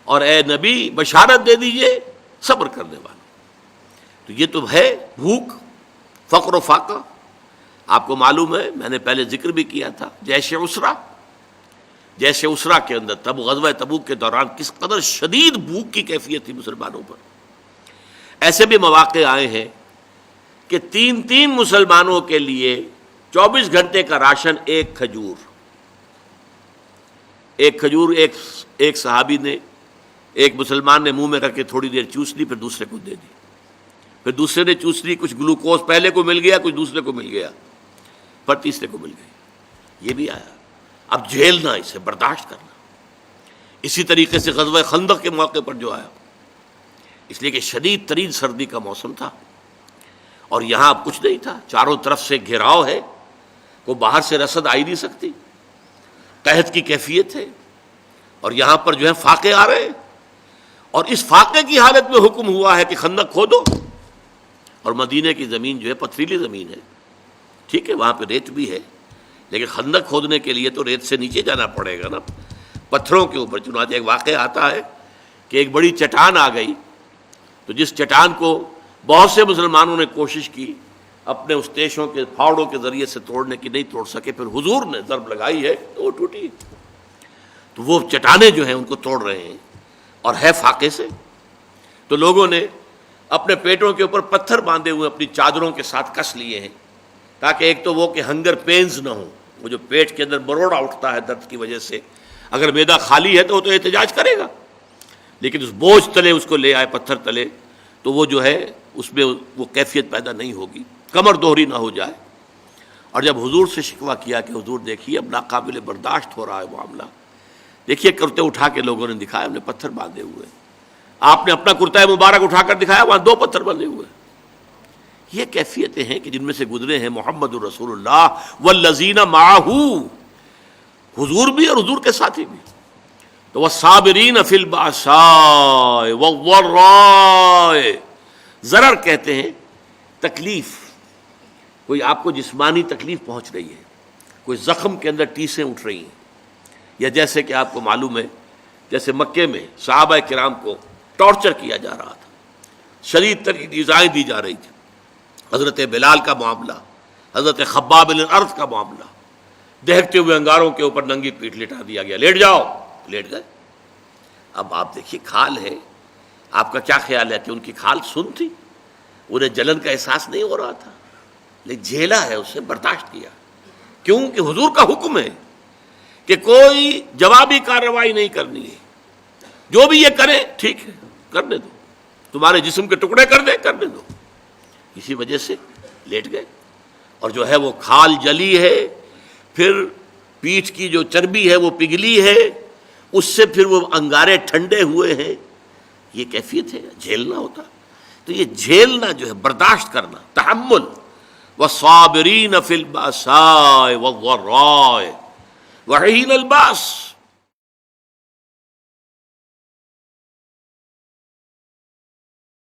اور اے نبی بشارت دے دیجئے صبر کرنے والوں. تو یہ تو ہے بھوک، فقر و فاقہ. آپ کو معلوم ہے، میں نے پہلے ذکر بھی کیا تھا، جیش اسرا کے اندر غزوہ تبوک کے دوران کس قدر شدید بھوک کی کیفیت تھی مسلمانوں پر. ایسے بھی مواقع آئے ہیں کہ تین مسلمانوں کے لیے 24 گھنٹے کا راشن ایک کھجور ایک صحابی نے، ایک مسلمان نے منہ میں رکھ کے تھوڑی دیر چوس لی، پھر دوسرے کو دے دی، پھر دوسرے نے چوس لی، کچھ گلوکوز پہلے کو مل گیا، کچھ دوسرے کو مل گیا، پھر تیسرے کو مل گئی. یہ بھی آیا. اب جھیلنا، اسے برداشت کرنا. اسی طریقے سے غزوہ خندق کے موقع پر جو آیا، اس لیے کہ شدید ترین سردی کا موسم تھا اور یہاں اب کچھ نہیں تھا، چاروں طرف سے گھیراؤ ہے، کوئی باہر سے رسد آ ہی نہیں سکتی، قحط کی کیفیت ہے، اور یہاں پر جو ہے فاقے آ رہے ہیں. اور اس فاقے کی حالت میں حکم ہوا ہے کہ خندق کھودو. اور مدینے کی زمین جو ہے پتھریلی زمین ہے، ٹھیک ہے، وہاں پہ ریت بھی ہے، لیکن خندق کھودنے کے لیے تو ریت سے نیچے جانا پڑے گا نا، پتھروں کے اوپر. چنانچہ ایک واقعہ آتا ہے کہ ایک بڑی چٹان آ گئی، تو جس چٹان کو بہت سے مسلمانوں نے کوشش کی اپنے اس تیشوں کے پھاوڑوں کے ذریعے سے توڑنے کی، نہیں توڑ سکے. پھر حضور نے ضرب لگائی ہے تو وہ ٹوٹی. تو وہ چٹانیں جو ہیں ان کو توڑ رہے ہیں، اور ہے فاقے سے. تو لوگوں نے اپنے پیٹوں کے اوپر پتھر باندھے ہوئے اپنی چادروں کے ساتھ کس لیے ہیں، تاکہ ایک تو وہ کہ ہنگر پینز نہ ہوں، وہ جو پیٹ کے اندر مروڑا اٹھتا ہے درد کی وجہ سے. اگر معدہ خالی ہے تو وہ تو احتجاج کرے گا، لیکن اس بوجھ تلے اس کو لے آئے، پتھر تلے، تو وہ جو ہے اس میں وہ کیفیت پیدا نہیں ہوگی، کمر دوہری نہ ہو جائے. اور جب حضور سے شکوہ کیا کہ حضور دیکھیے اب ناقابل برداشت ہو رہا ہے معاملہ، دیکھیے کرتے اٹھا کے لوگوں نے دکھایا، ہم نے پتھر باندھے ہوئے. آپ نے اپنا کرتا مبارک اٹھا کر دکھایا، وہاں 2 پتھر بندھے ہوئے. یہ کیفیتیں ہیں کہ جن میں سے گزرے ہیں محمد الرسول اللہ والذین معہ، حضور بھی اور حضور کے ساتھی بھی. تو والصابرین فی البأساء والضراء، ضرر کہتے ہیں تکلیف، کوئی آپ کو جسمانی تکلیف پہنچ رہی ہے، کوئی زخم کے اندر ٹیسیں اٹھ رہی ہیں، یا جیسے کہ آپ کو معلوم ہے جیسے مکے میں صحابہ کرام کو ٹارچر کیا جا رہا تھا، شدید ترین ایذائیں دی جا رہی تھی. حضرت بلال کا معاملہ، حضرت خباب بن الارض کا معاملہ، دہکتے ہوئے انگاروں کے اوپر ننگی پیٹھ لٹا دیا گیا، لیٹ جاؤ، لیٹ گئے. اب آپ دیکھیے کھال ہے، آپ کا کیا خیال ہے کہ ان کی کھال سن تھی؟ انہیں جلن کا احساس نہیں ہو رہا تھا، لیکن جھیلا ہے، اسے برداشت کیا. کیوں کہ حضور کا حکم ہے کہ کوئی جوابی کارروائی نہیں کرنی ہے، جو بھی یہ کرے ٹھیک ہے کرنے دو، تمہارے جسم کے ٹکڑے کر دے کرنے دو. اسی وجہ سے لیٹ گئے. اور جو ہے وہ کھال جلی ہے، پھر پیٹھ کی جو چربی ہے وہ پگھلی ہے، اس سے پھر وہ انگارے ٹھنڈے ہوئے ہیں. یہ کیفیت ہے، جھیلنا ہوتا. تو یہ جھیلنا جو ہے برداشت کرنا، تحمل. والصابرین فی البأساء والضراء وحین الباس،